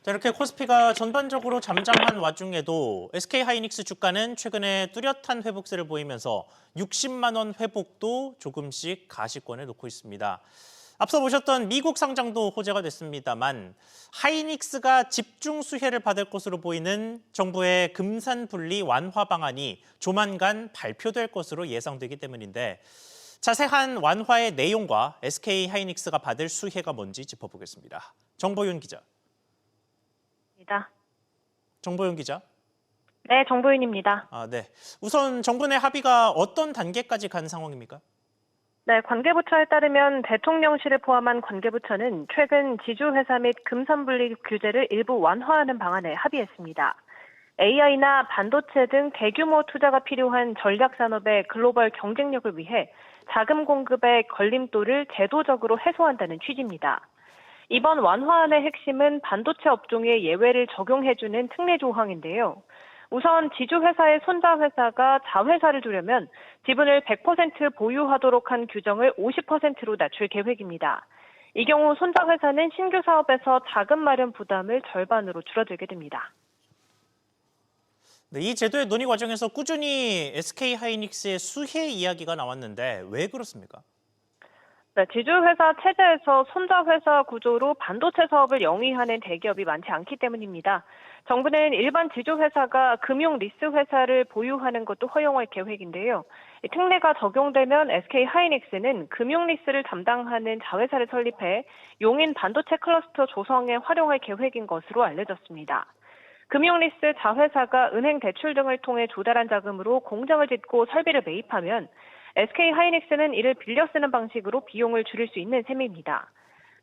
자, 이렇게 코스피가 전반적으로 잠잠한 와중에도 SK하이닉스 주가는 최근에 뚜렷한 회복세를 보이면서 60만 원 회복도 조금씩 가시권에 놓고 있습니다. 앞서 보셨던 미국 상장도 호재가 됐습니다만 하이닉스가 집중 수혜를 받을 것으로 보이는 정부의 금산 분리 완화 방안이 조만간 발표될 것으로 예상되기 때문인데 자세한 완화의 내용과 SK하이닉스가 받을 수혜가 뭔지 짚어보겠습니다. 정보윤 기자. 정보윤 기자. 네, 정보윤입니다. 네. 우선 정부 내 합의가 어떤 단계까지 간 상황입니까? 네, 관계부처에 따르면 대통령실을 포함한 관계부처는 최근 지주회사 및 금산분리 규제를 일부 완화하는 방안에 합의했습니다. AI나 반도체 등 대규모 투자가 필요한 전략산업의 글로벌 경쟁력을 위해 자금 공급의 걸림돌을 제도적으로 해소한다는 취지입니다. 이번 완화안의 핵심은 반도체 업종에 예외를 적용해주는 특례 조항인데요. 우선 지주회사의 손자회사가 자회사를 두려면 지분을 100% 보유하도록 한 규정을 50%로 낮출 계획입니다. 이 경우 손자회사는 신규 사업에서 자금 마련 부담을 절반으로 줄어들게 됩니다. 네, 이 제도의 논의 과정에서 꾸준히 SK하이닉스의 수혜 이야기가 나왔는데 왜 그렇습니까? 네, 지주회사 체제에서 손자회사 구조로 반도체 사업을 영위하는 대기업이 많지 않기 때문입니다. 정부는 일반 지주회사가 금융 리스 회사를 보유하는 것도 허용할 계획인데요. 특례가 적용되면 SK하이닉스는 금융 리스를 담당하는 자회사를 설립해 용인 반도체 클러스터 조성에 활용할 계획인 것으로 알려졌습니다. 금융 리스 자회사가 은행 대출 등을 통해 조달한 자금으로 공장을 짓고 설비를 매입하면 SK하이닉스는 이를 빌려 쓰는 방식으로 비용을 줄일 수 있는 셈입니다.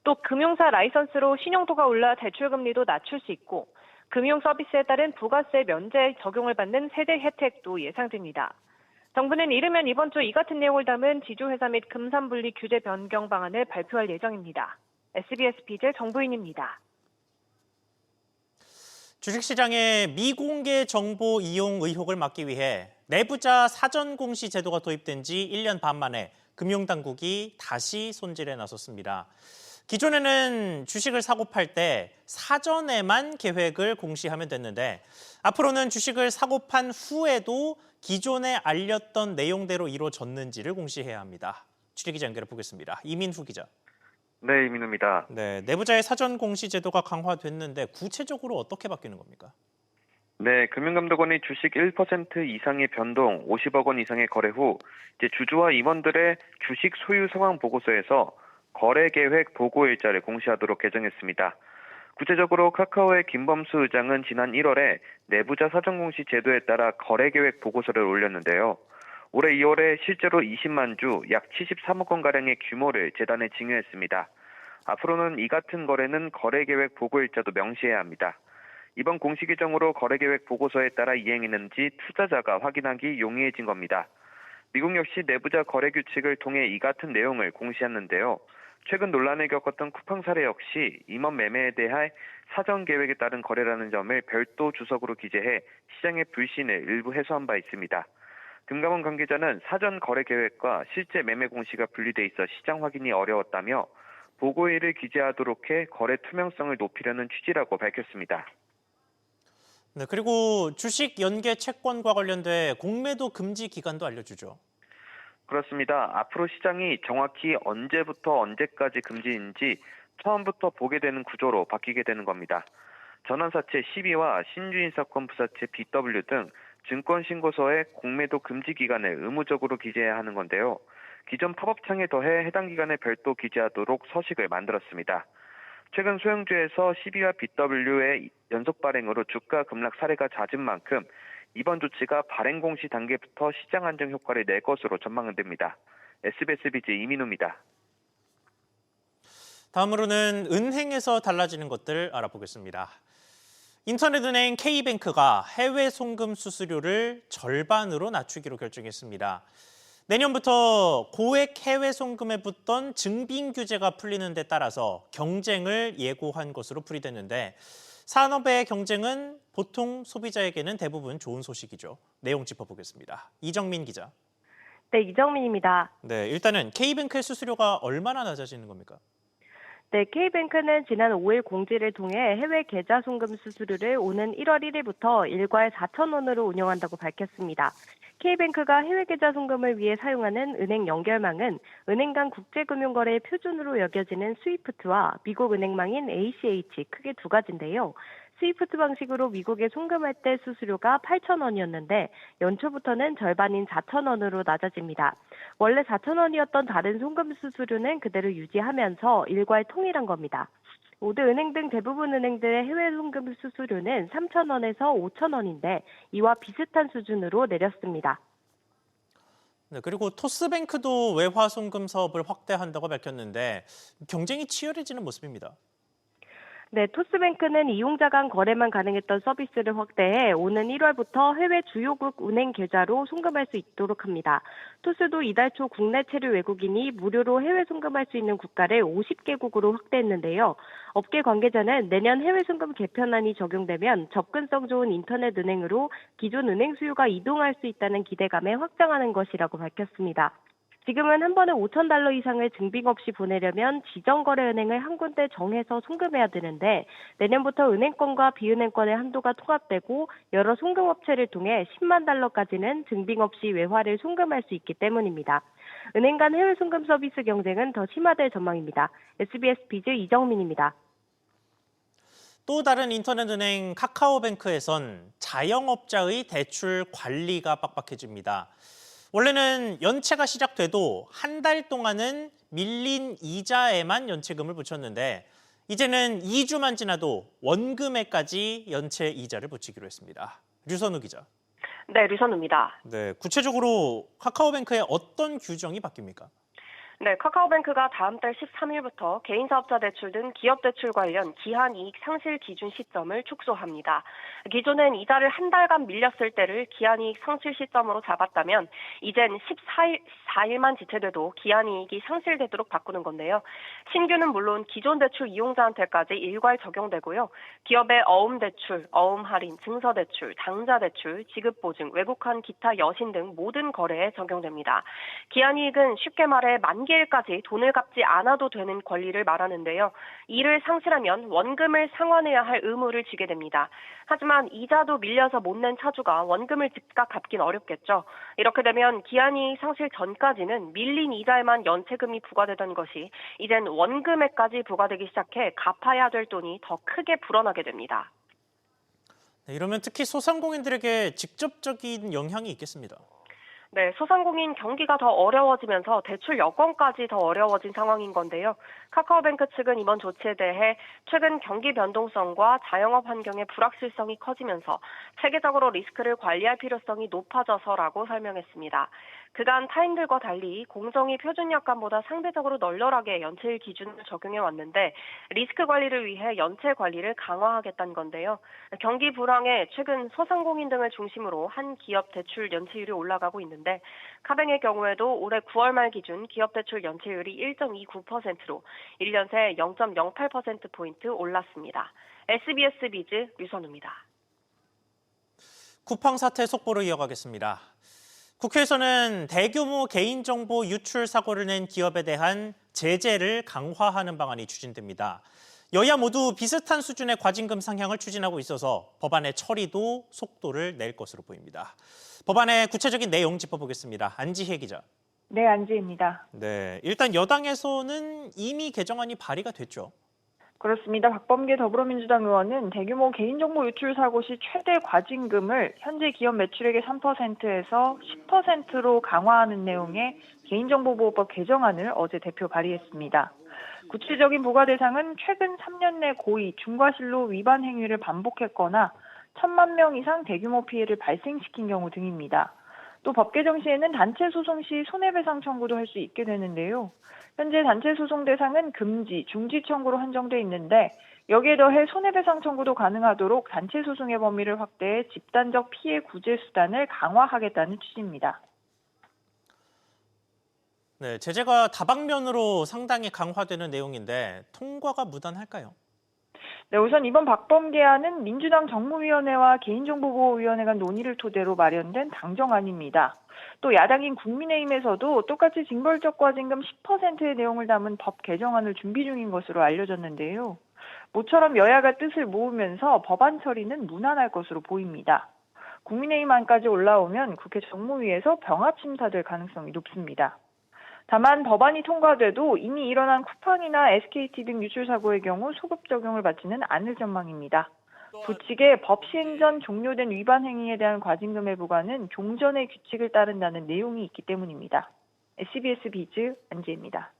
또 금융사 라이선스로 신용도가 올라 대출금리도 낮출 수 있고 금융 서비스에 따른 부가세 면제 적용을 받는 세대 혜택도 예상됩니다. 정부는 이르면 이번 주 이 같은 내용을 담은 지주회사 및 금산분리 규제 변경 방안을 발표할 예정입니다. SBS 비제 정보인입니다. 주식시장의 미공개 정보 이용 의혹을 막기 위해 내부자 사전 공시 제도가 도입된 지 1년 반 만에 금융당국이 다시 손질에 나섰습니다. 기존에는 주식을 사고 팔 때 사전에만 계획을 공시하면 됐는데 앞으로는 주식을 사고 판 후에도 기존에 알렸던 내용대로 이루어졌는지를 공시해야 합니다. 취재기자 연결해 보겠습니다. 이민후 기자. 네, 이민우입니다. 네, 내부자의 사전 공시 제도가 강화됐는데 구체적으로 어떻게 바뀌는 겁니까? 네, 금융감독원이 주식 1% 이상의 변동, 50억 원 이상의 거래 후 이제 주주와 임원들의 주식 소유 상황 보고서에서 거래 계획 보고 일자를 공시하도록 개정했습니다. 구체적으로 카카오의 김범수 의장은 지난 1월에 내부자 사전 공시 제도에 따라 거래 계획 보고서를 올렸는데요. 올해 2월에 실제로 20만 주, 약 73억 원가량의 규모를 재단에 증여했습니다. 앞으로는 이 같은 거래는 거래계획 보고일자도 명시해야 합니다. 이번 공시 규정으로 거래계획 보고서에 따라 이행했는지 투자자가 확인하기 용이해진 겁니다. 미국 역시 내부자 거래 규칙을 통해 이 같은 내용을 공시했는데요. 최근 논란을 겪었던 쿠팡 사례 역시 임원 매매에 대한 사전 계획에 따른 거래라는 점을 별도 주석으로 기재해 시장의 불신을 일부 해소한 바 있습니다. 금감원 관계자는 사전 거래 계획과 실제 매매 공시가 분리돼 있어 시장 확인이 어려웠다며 보고일을 기재하도록 해 거래 투명성을 높이려는 취지라고 밝혔습니다. 네, 그리고 주식 연계 채권과 관련돼 공매도 금지 기간도 알려주죠. 그렇습니다. 앞으로 시장이 정확히 언제부터 언제까지 금지인지 처음부터 보게 되는 구조로 바뀌게 되는 겁니다. 전환사채 12와 신주인사건 부사채 BW 등 증권신고서에 공매도 금지 기간을 의무적으로 기재해야 하는 건데요. 기존 팝업창에 더해 해당 기간에 별도 기재하도록 서식을 만들었습니다. 최근 소형주에서 12와 BW의 연속 발행으로 주가 급락 사례가 잦은 만큼 이번 조치가 발행 공시 단계부터 시장 안정 효과를 낼 것으로 전망은 됩니다. SBS 비즈 이민우입니다. 다음으로는 은행에서 달라지는 것들 알아보겠습니다. 인터넷은행 K뱅크가 해외 송금 수수료를 절반으로 낮추기로 결정했습니다. 내년부터 고액 해외 송금에 붙던 증빙 규제가 풀리는 데 따라서 경쟁을 예고한 것으로 풀이됐는데 산업의 경쟁은 보통 소비자에게는 대부분 좋은 소식이죠. 내용 짚어보겠습니다. 이정민 기자. 네, 이정민입니다. 네, 일단은 K뱅크의 수수료가 얼마나 낮아지는 겁니까? 네, K뱅크는 지난 5일 공지를 통해 해외 계좌 송금 수수료를 오는 1월 1일부터 일괄 4,000원으로 운영한다고 밝혔습니다. K뱅크가 해외 계좌 송금을 위해 사용하는 은행 연결망은 은행 간 국제금융거래의 표준으로 여겨지는 스위프트와 미국 은행망인 ACH 크게 두 가지인데요. 스위프트 방식으로 미국에 송금할 때 수수료가 8,000원이었는데 연초부터는 절반인 4,000원으로 낮아집니다. 원래 4,000원이었던 다른 송금 수수료는 그대로 유지하면서 일괄 통일한 겁니다. 모두 은행 등 대부분 은행들의 해외 송금 수수료는 3,000원에서 5,000원인데 이와 비슷한 수준으로 내렸습니다. 네, 그리고 토스뱅크도 외화 송금 사업을 확대한다고 밝혔는데 경쟁이 치열해지는 모습입니다. 네, 토스뱅크는 이용자 간 거래만 가능했던 서비스를 확대해 오는 1월부터 해외 주요국 은행 계좌로 송금할 수 있도록 합니다. 토스도 이달 초 국내 체류 외국인이 무료로 해외 송금할 수 있는 국가를 50개국으로 확대했는데요. 업계 관계자는 내년 해외 송금 개편안이 적용되면 접근성 좋은 인터넷 은행으로 기존 은행 수요가 이동할 수 있다는 기대감에 확장하는 것이라고 밝혔습니다. 지금은 한 번에 $5,000 이상을 증빙 없이 보내려면 지정거래은행을 한 군데 정해서 송금해야 되는데 내년부터 은행권과 비은행권의 한도가 통합되고 여러 송금업체를 통해 $100,000까지는 증빙 없이 외화를 송금할 수 있기 때문입니다. 은행 간 해외 송금 서비스 경쟁은 더 심화될 전망입니다. SBS 비즈 이정민입니다. 또 다른 인터넷은행 카카오뱅크에선 자영업자의 대출 관리가 빡빡해집니다. 원래는 연체가 시작돼도 한 달 동안은 밀린 이자에만 연체금을 붙였는데 이제는 2주만 지나도 원금에까지 연체 이자를 붙이기로 했습니다. 류선우 기자. 네, 류선우입니다. 네, 구체적으로 카카오뱅크의 어떤 규정이 바뀝니까? 네, 카카오뱅크가 다음 달 13일부터 개인사업자 대출 등 기업 대출 관련 기한이익 상실 기준 시점을 축소합니다. 기존엔 이자를 한 달간 밀렸을 때를 기한이익 상실 시점으로 잡았다면 이젠 14일만 지체돼도 기한이익이 상실되도록 바꾸는 건데요. 신규는 물론 기존 대출 이용자한테까지 일괄 적용되고요. 기업의 어음 대출, 어음 할인, 증서 대출, 당좌 대출, 지급 보증, 외국환 기타 여신 등 모든 거래에 적용됩니다. 기한이익은 쉽게 말해 만기일까지 돈을 갚지 않아도 되는 권리를 말하는데요. 이를 상실하면 원금을 상환해야 할 의무를 지게 됩니다. 하지만 이자도 밀려서 못 낸 차주가 원금을 즉각 갚긴 어렵겠죠. 이렇게 되면 기한이익 상실 전까지는 밀린 이자에만 연체금이 부과되던 것이 이젠 원금에까지 부과되기 시작해 갚아야 될 돈이 더 크게 불어나게 됩니다. 네, 이러면 특히 소상공인들에게 직접적인 영향이 있겠습니다. 네, 소상공인 경기가 더 어려워지면서 대출 여건까지 더 어려워진 상황인 건데요. 카카오뱅크 측은 이번 조치에 대해 최근 경기 변동성과 자영업 환경의 불확실성이 커지면서 체계적으로 리스크를 관리할 필요성이 높아져서라고 설명했습니다. 그간 타인들과 달리 공정위 표준 약관보다 상대적으로 널널하게 연체율 기준을 적용해 왔는데 리스크 관리를 위해 연체 관리를 강화하겠다는 건데요. 경기 불황에 최근 소상공인 등을 중심으로 한 기업 대출 연체율이 올라가고 있는데 카뱅의 경우에도 올해 9월 말 기준 기업 대출 연체율이 1.29%로 1년 새 0.08%포인트 올랐습니다. SBS 비즈 류선우입니다. 쿠팡 사태 속보로 이어가겠습니다. 국회에서는 대규모 개인정보 유출 사고를 낸 기업에 대한 제재를 강화하는 방안이 추진됩니다. 여야 모두 비슷한 수준의 과징금 상향을 추진하고 있어서 법안의 처리도 속도를 낼 것으로 보입니다. 법안의 구체적인 내용 짚어보겠습니다. 안지혜 기자. 네, 안지혜입니다. 네, 일단 여당에서는 이미 개정안이 발의가 됐죠. 그렇습니다. 박범계 더불어민주당 의원은 대규모 개인정보 유출 사고 시 최대 과징금을 현재 기업 매출액의 3%에서 10%로 강화하는 내용의 개인정보보호법 개정안을 어제 대표 발의했습니다. 구체적인 부과 대상은 최근 3년 내 고의, 중과실로 위반 행위를 반복했거나 1,000만 명 이상 대규모 피해를 발생시킨 경우 등입니다. 또 법 개정 시에는 단체 소송 시 손해배상 청구도 할 수 있게 되는데요. 현재 단체 소송 대상은 금지, 중지 청구로 한정돼 있는데 여기에 더해 손해배상 청구도 가능하도록 단체 소송의 범위를 확대해 집단적 피해 구제 수단을 강화하겠다는 취지입니다. 네, 제재가 다방면으로 상당히 강화되는 내용인데 통과가 무난할까요? 네, 우선 이번 박범계안은 민주당 정무위원회와 개인정보보호위원회 간 논의를 토대로 마련된 당정안입니다. 또 야당인 국민의힘에서도 똑같이 징벌적 과징금 10%의 내용을 담은 법 개정안을 준비 중인 것으로 알려졌는데요. 모처럼 여야가 뜻을 모으면서 법안 처리는 무난할 것으로 보입니다. 국민의힘 안까지 올라오면 국회 정무위에서 병합 심사될 가능성이 높습니다. 다만 법안이 통과돼도 이미 일어난 쿠팡이나 SKT 등 유출 사고의 경우 소급 적용을 받지는 않을 전망입니다. 부칙에 법 시행 전 종료된 위반 행위에 대한 과징금의 부과는 종전의 규칙을 따른다는 내용이 있기 때문입니다. SBS 비즈 안지혜입니다.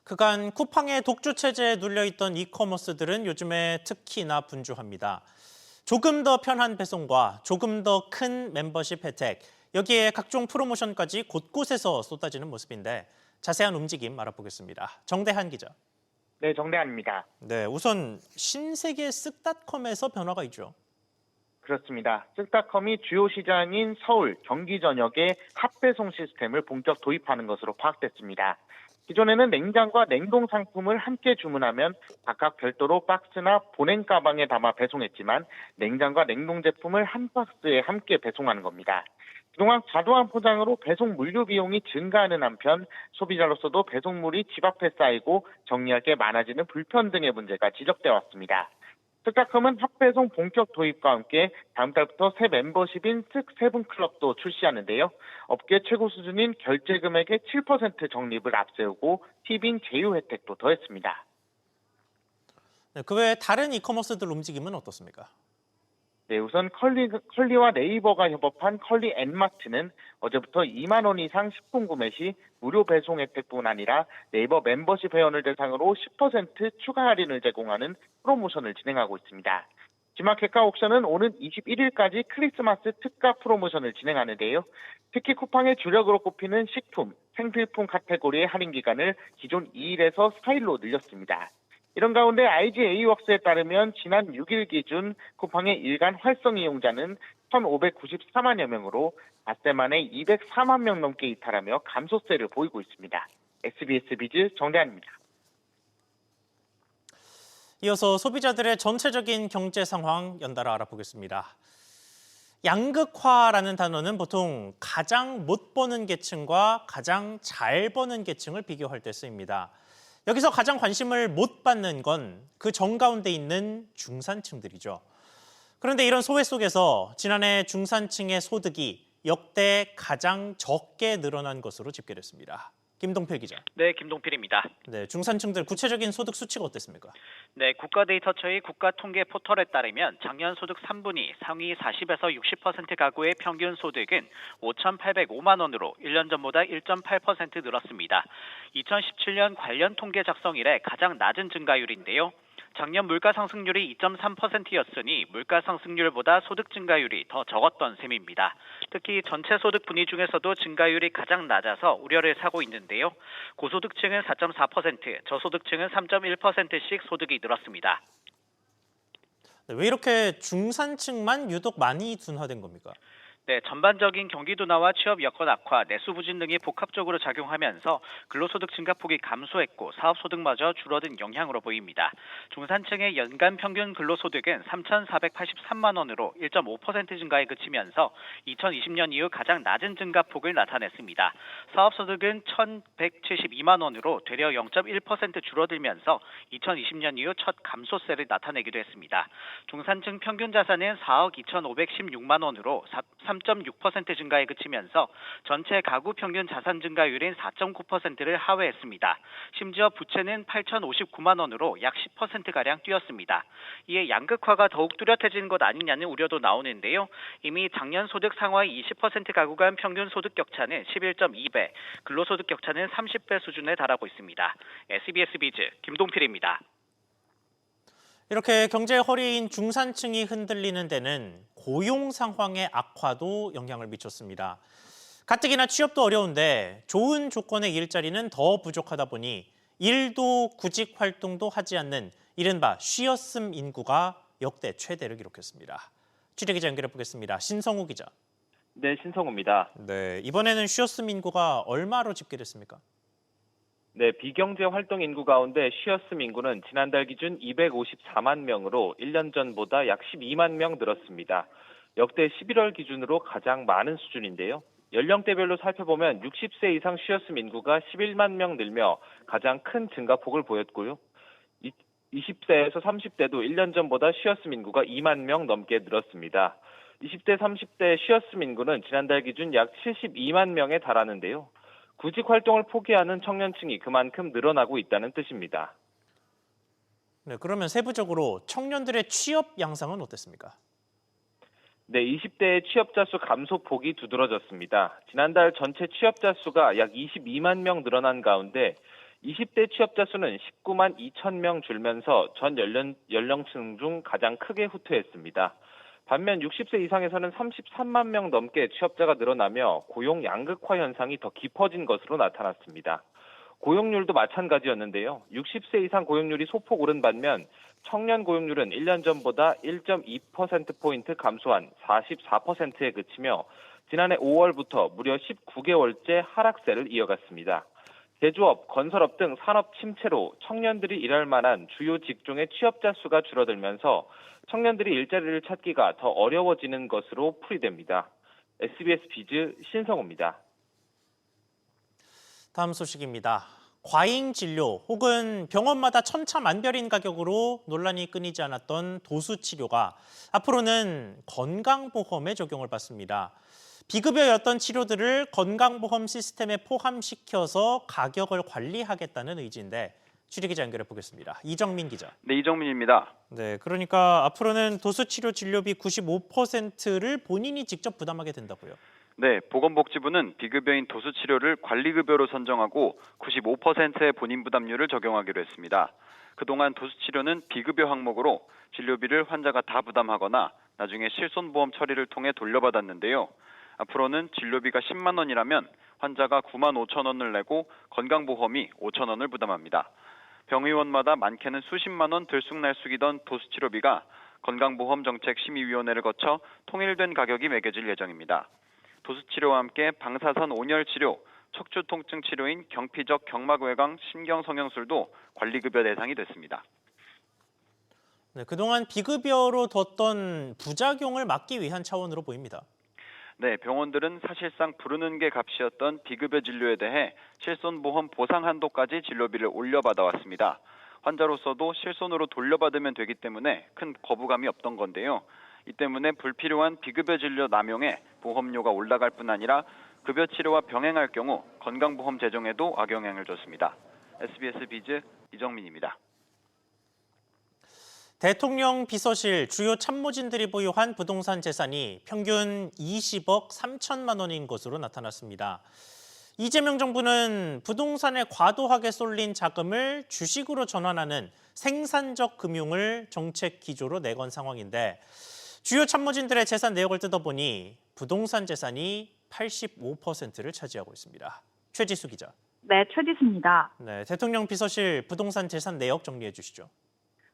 그간 쿠팡의 독주 체제에 눌려있던 이커머스들은 요즘에 특히나 분주합니다. 조금 더 편한 배송과 조금 더 큰 멤버십 혜택, 여기에 각종 프로모션까지 곳곳에서 쏟아지는 모습인데 자세한 움직임 알아보겠습니다. 정대한 기자. 네, 정대한입니다. 네, 우선 신세계 쓱닷컴에서 변화가 있죠. 그렇습니다. 쓱닷컴이 주요 시장인 서울, 경기 전역에 핫배송 시스템을 본격 도입하는 것으로 파악됐습니다. 기존에는 냉장과 냉동 상품을 함께 주문하면 각각 별도로 박스나 보냉 가방에 담아 배송했지만 냉장과 냉동 제품을 한 박스에 함께 배송하는 겁니다. 그동안 과도한 포장으로 배송 물류 비용이 증가하는 한편 소비자로서도 배송물이 집 앞에 쌓이고 정리할 게 많아지는 불편 등의 문제가 지적돼 왔습니다. 쓱닷컴은 핫배송 본격 도입과 함께 다음 달부터 새 멤버십인 쓱 세븐클럽도 출시하는데요. 업계 최고 수준인 결제 금액의 7% 적립을 앞세우고 팁인 제휴 혜택도 더했습니다. 네, 그 외에 다른 이커머스들 움직임은 어떻습니까? 네, 우선 컬리와 네이버가 협업한 컬리 앤마트는 어제부터 2만 원 이상 식품 구매 시 무료 배송 혜택뿐 아니라 네이버 멤버십 회원을 대상으로 10% 추가 할인을 제공하는 프로모션을 진행하고 있습니다. G마켓과 옥션은 오는 21일까지 크리스마스 특가 프로모션을 진행하는데요. 특히 쿠팡의 주력으로 꼽히는 식품, 생필품 카테고리의 할인 기간을 기존 2일에서 4일로 늘렸습니다. 이런 가운데 IGA웍스에 따르면 지난 6일 기준 쿠팡의 일간 활성 이용자는 1,594만여 명으로 닷새 만에 204만 명 넘게 이탈하며 감소세를 보이고 있습니다. SBS 비즈 정대한입니다. 이어서 소비자들의 전체적인 경제 상황 연달아 알아보겠습니다. 양극화라는 단어는 보통 가장 못 버는 계층과 가장 잘 버는 계층을 비교할 때 쓰입니다. 여기서 가장 관심을 못 받는 건 그 정가운데 있는 중산층들이죠. 그런데 이런 소외 속에서 지난해 중산층의 소득이 역대 가장 적게 늘어난 것으로 집계됐습니다. 김동필 기자. 네, 김동필입니다. 네, 중산층들 구체적인 소득 수치가 어땠습니까? 네, 국가데이터처의 국가통계 포털에 따르면 작년 소득 3분위 상위 40에서 60% 가구의 평균 소득은 5,805만 원으로 1년 전보다 1.8% 늘었습니다. 2017년 관련 통계 작성 이래 가장 낮은 증가율인데요. 작년 물가 상승률이 2.3%였으니 물가 상승률보다 소득 증가율이 더 적었던 셈입니다. 특히 전체 소득 분위 중에서도 증가율이 가장 낮아서 우려를 사고 있는데요. 고소득층은 4.4%, 저소득층은 3.1%씩 소득이 늘었습니다. 네, 왜 이렇게 중산층만 유독 많이 둔화된 겁니까? 네, 전반적인 경기 둔화와 취업 여건 악화, 내수 부진 등이 복합적으로 작용하면서 근로소득 증가폭이 감소했고 사업소득마저 줄어든 영향으로 보입니다. 중산층의 연간 평균 근로소득은 3,483만 원으로 1.5% 증가에 그치면서 2020년 이후 가장 낮은 증가폭을 나타냈습니다. 사업소득은 1,172만 원으로 되려 0.1% 줄어들면서 2020년 이후 첫 감소세를 나타내기도 했습니다. 중산층 평균 자산은 4억 2,516만 원으로 3.6% 증가에 그치면서 전체 가구 평균 자산 증가율인 4.9%를 하회했습니다. 심지어 부채는 8,059만 원으로 약 10%가량 뛰었습니다. 이에 양극화가 더욱 뚜렷해진 것 아니냐는 우려도 나오는데요. 이미 작년 소득 상하의 20% 가구 간 평균 소득 격차는 11.2배, 근로소득 격차는 30배 수준에 달하고 있습니다. SBS 비즈 김동필입니다. 이렇게 경제 허리인 중산층이 흔들리는 데는 고용 상황의 악화도 영향을 미쳤습니다. 가뜩이나 취업도 어려운데 좋은 조건의 일자리는 더 부족하다 보니 일도 구직 활동도 하지 않는 이른바 쉬었음 인구가 역대 최대를 기록했습니다. 취재기자 연결해 보겠습니다. 신성우 기자. 네, 신성우입니다. 네, 이번에는 쉬었음 인구가 얼마로 집계됐습니까? 네, 비경제 활동 인구 가운데 쉬었음 인구는 지난달 기준 254만 명으로 1년 전보다 약 12만 명 늘었습니다. 역대 11월 기준으로 가장 많은 수준인데요. 연령대별로 살펴보면 60세 이상 쉬었음 인구가 11만 명 늘며 가장 큰 증가폭을 보였고요. 20세에서 30대도 1년 전보다 쉬었음 인구가 2만 명 넘게 늘었습니다. 20대, 30대 쉬었음 인구는 지난달 기준 약 72만 명에 달하는데요. 구직 활동을 포기하는 청년층이 그만큼 늘어나고 있다는 뜻입니다. 네, 그러면 세부적으로 청년들의 취업 양상은 어땠습니까? 네, 20대의 취업자 수 감소폭이 두드러졌습니다. 지난달 전체 취업자 수가 약 22만 명 늘어난 가운데 20대 취업자 수는 19만 2천 명 줄면서 전 연령층 중 가장 크게 후퇴했습니다. 반면 60세 이상에서는 33만 명 넘게 취업자가 늘어나며 고용 양극화 현상이 더 깊어진 것으로 나타났습니다. 고용률도 마찬가지였는데요. 60세 이상 고용률이 소폭 오른 반면 청년 고용률은 1년 전보다 1.2%포인트 감소한 44%에 그치며 지난해 5월부터 무려 19개월째 하락세를 이어갔습니다. 제조업, 건설업 등 산업 침체로 청년들이 일할 만한 주요 직종의 취업자 수가 줄어들면서 청년들이 일자리를 찾기가 더 어려워지는 것으로 풀이됩니다. SBS 비즈 신성호입니다. 다음 소식입니다. 과잉 진료 혹은 병원마다 천차만별인 가격으로 논란이 끊이지 않았던 도수 치료가 앞으로는 건강보험에 적용을 받습니다. 비급여였던 치료들을 건강보험 시스템에 포함시켜서 가격을 관리하겠다는 의지인데 취재기자 연결해 보겠습니다. 이정민 기자. 네, 이정민입니다. 네, 그러니까 앞으로는 도수치료 진료비 95%를 본인이 직접 부담하게 된다고요. 네, 보건복지부는 비급여인 도수치료를 관리급여로 선정하고 95%의 본인 부담률을 적용하기로 했습니다. 그동안 도수치료는 비급여 항목으로 진료비를 환자가 다 부담하거나 나중에 실손보험 처리를 통해 돌려받았는데요. 앞으로는 진료비가 10만 원이라면 환자가 9만 5천 원을 내고 건강보험이 5천 원을 부담합니다. 병의원마다 많게는 수십만 원 들쑥날쑥이던 도수치료비가 건강보험정책심의위원회를 거쳐 통일된 가격이 매겨질 예정입니다. 도수치료와 함께 방사선 온열치료, 척추통증 치료인 경피적 경막외광 신경성형술도 관리급여 대상이 됐습니다. 네, 그동안 비급여로 뒀던 부작용을 막기 위한 차원으로 보입니다. 네, 병원들은 사실상 부르는 게 값이었던 비급여 진료에 대해 실손보험 보상 한도까지 진료비를 올려받아 왔습니다. 환자로서도 실손으로 돌려받으면 되기 때문에 큰 거부감이 없던 건데요. 이 때문에 불필요한 비급여 진료 남용에 보험료가 올라갈 뿐 아니라 급여 치료와 병행할 경우 건강보험 재정에도 악영향을 줬습니다. SBS 비즈 이정민입니다. 대통령 비서실 주요 참모진들이 보유한 부동산 재산이 평균 20억 3천만 원인 것으로 나타났습니다. 이재명 정부는 부동산에 과도하게 쏠린 자금을 주식으로 전환하는 생산적 금융을 정책 기조로 내건 상황인데 주요 참모진들의 재산 내역을 뜯어보니 부동산 재산이 85%를 차지하고 있습니다. 최지수 기자. 네, 최지수입니다. 네, 대통령 비서실 부동산 재산 내역 정리해 주시죠.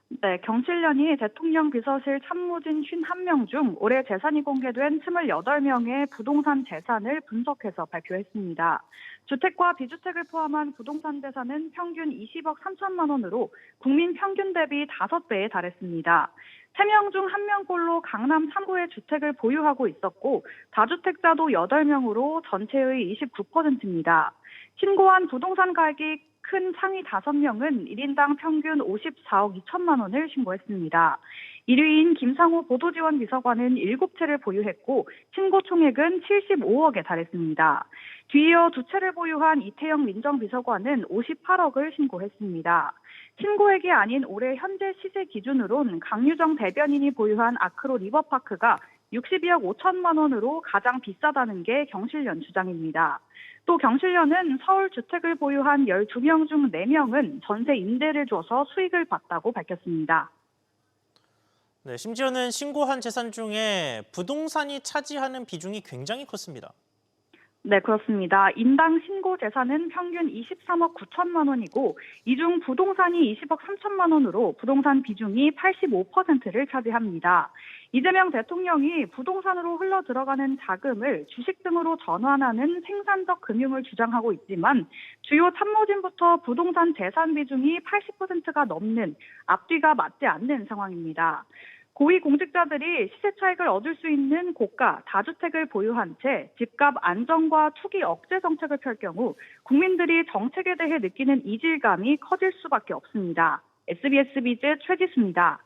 네, 경실련이 대통령 비서실 참모진 51명 중 올해 재산이 공개된 28명의 부동산 재산을 분석해서 발표했습니다. 주택과 비주택을 포함한 부동산 재산은 평균 20억 3천만 원으로 국민 평균 대비 5배에 달했습니다. 3명 중 1명꼴로 강남 3구에 주택을 보유하고 있었고 다주택자도 8명으로 전체의 29%입니다. 신고한 부동산 가액이 큰 상위 5명은 1인당 평균 54억 2천만 원을 신고했습니다. 1위인 김상호 보도지원 비서관은 7채를 보유했고 신고 총액은 75억에 달했습니다. 뒤이어 2채를 보유한 이태영 민정비서관은 58억을 신고했습니다. 신고액이 아닌 올해 현재 시세 기준으론 강유정 대변인이 보유한 아크로 리버파크가 62억 5천만 원으로 가장 비싸다는 게 경실련 주장입니다. 또 경실련은 서울 주택을 보유한 12명 중 4명은 전세 임대를 줘서 수익을 봤다고 밝혔습니다. 네, 심지어는 신고한 재산 중에 부동산이 차지하는 비중이 굉장히 컸습니다. 네, 그렇습니다. 인당 신고 재산은 평균 23억 9천만 원이고 이 중 부동산이 20억 3천만 원으로 부동산 비중이 85%를 차지합니다. 이재명 대통령이 부동산으로 흘러 들어가는 자금을 주식 등으로 전환하는 생산적 금융을 주장하고 있지만 주요 참모진부터 부동산 재산 비중이 80%가 넘는 앞뒤가 맞지 않는 상황입니다. 고위공직자들이 시세 차익을 얻을 수 있는 고가 다주택을 보유한 채 집값 안정과 투기 억제 정책을 펼 경우 국민들이 정책에 대해 느끼는 이질감이 커질 수밖에 없습니다. SBS 비즈 최지수입니다.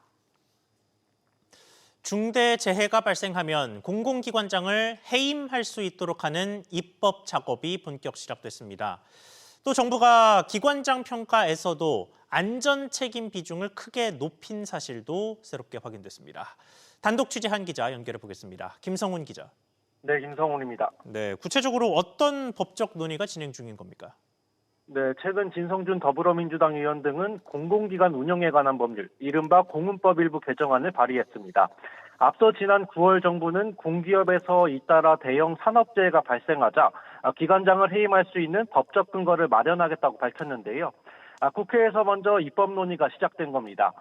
중대 재해가 발생하면 공공기관장을 해임할 수 있도록 하는 입법 작업이 본격 시작됐습니다. 또 정부가 기관장 평가에서도 안전 책임 비중을 크게 높인 사실도 새롭게 확인됐습니다. 단독 취재한 기자 연결해 보겠습니다. 김성훈 기자. 네, 김성훈입니다. 네, 구체적으로 어떤 법적 논의가 진행 중인 겁니까? 네, 최근 진성준 더불어민주당 의원 등은 공공기관 운영에 관한 법률, 이른바 공운법 일부 개정안을 발의했습니다. 앞서 지난 9월 정부는 공기업에서 잇따라 대형 산업재해가 발생하자 기관장을 해임할 수 있는 법적 근거를 마련하겠다고 밝혔는데요. 국회에서 먼저 입법 논의가 시작된 겁니다.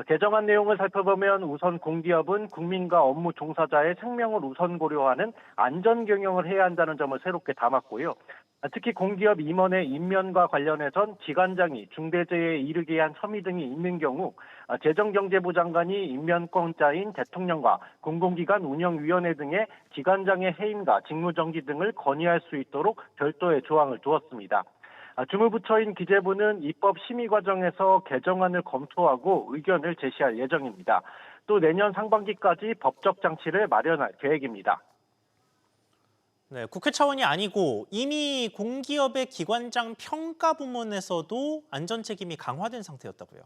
개정안 내용을 살펴보면 우선 공기업은 국민과 업무 종사자의 생명을 우선 고려하는 안전 경영을 해야 한다는 점을 새롭게 담았고요. 특히 공기업 임원의 임면과 관련해선 기관장이 중대재해에 이르게 한 혐의 등이 있는 경우 재정경제부 장관이 임면권자인 대통령과 공공기관 운영위원회 등의 기관장의 해임과 직무정지 등을 건의할 수 있도록 별도의 조항을 두었습니다. 주무부처인 기재부는 입법 심의 과정에서 개정안을 검토하고 의견을 제시할 예정입니다. 또 내년 상반기까지 법적 장치를 마련할 계획입니다. 네, 국회 차원이 아니고 이미 공기업의 기관장 평가 부문에서도 안전 책임이 강화된 상태였다고요.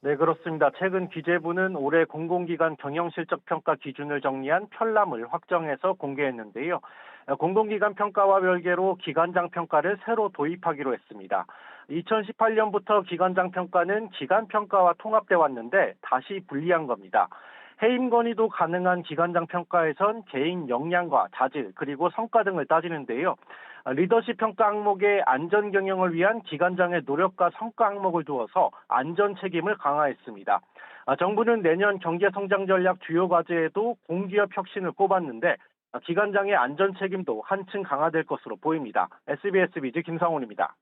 네, 그렇습니다. 최근 기재부는 올해 공공기관 경영실적평가 기준을 정리한 편람을 확정해서 공개했는데요. 공공기관 평가와 별개로 기관장 평가를 새로 도입하기로 했습니다. 2018년부터 기관장 평가는 기관 평가와 통합돼 왔는데 다시 분리한 겁니다. 해임 건의도 가능한 기관장 평가에선 개인 역량과 자질 그리고 성과 등을 따지는데요. 리더십 평가 항목에 안전 경영을 위한 기관장의 노력과 성과 항목을 두어서 안전 책임을 강화했습니다. 정부는 내년 경제성장 전략 주요 과제에도 공기업 혁신을 꼽았는데 기관장의 안전 책임도 한층 강화될 것으로 보입니다. SBS 비즈 김상훈입니다.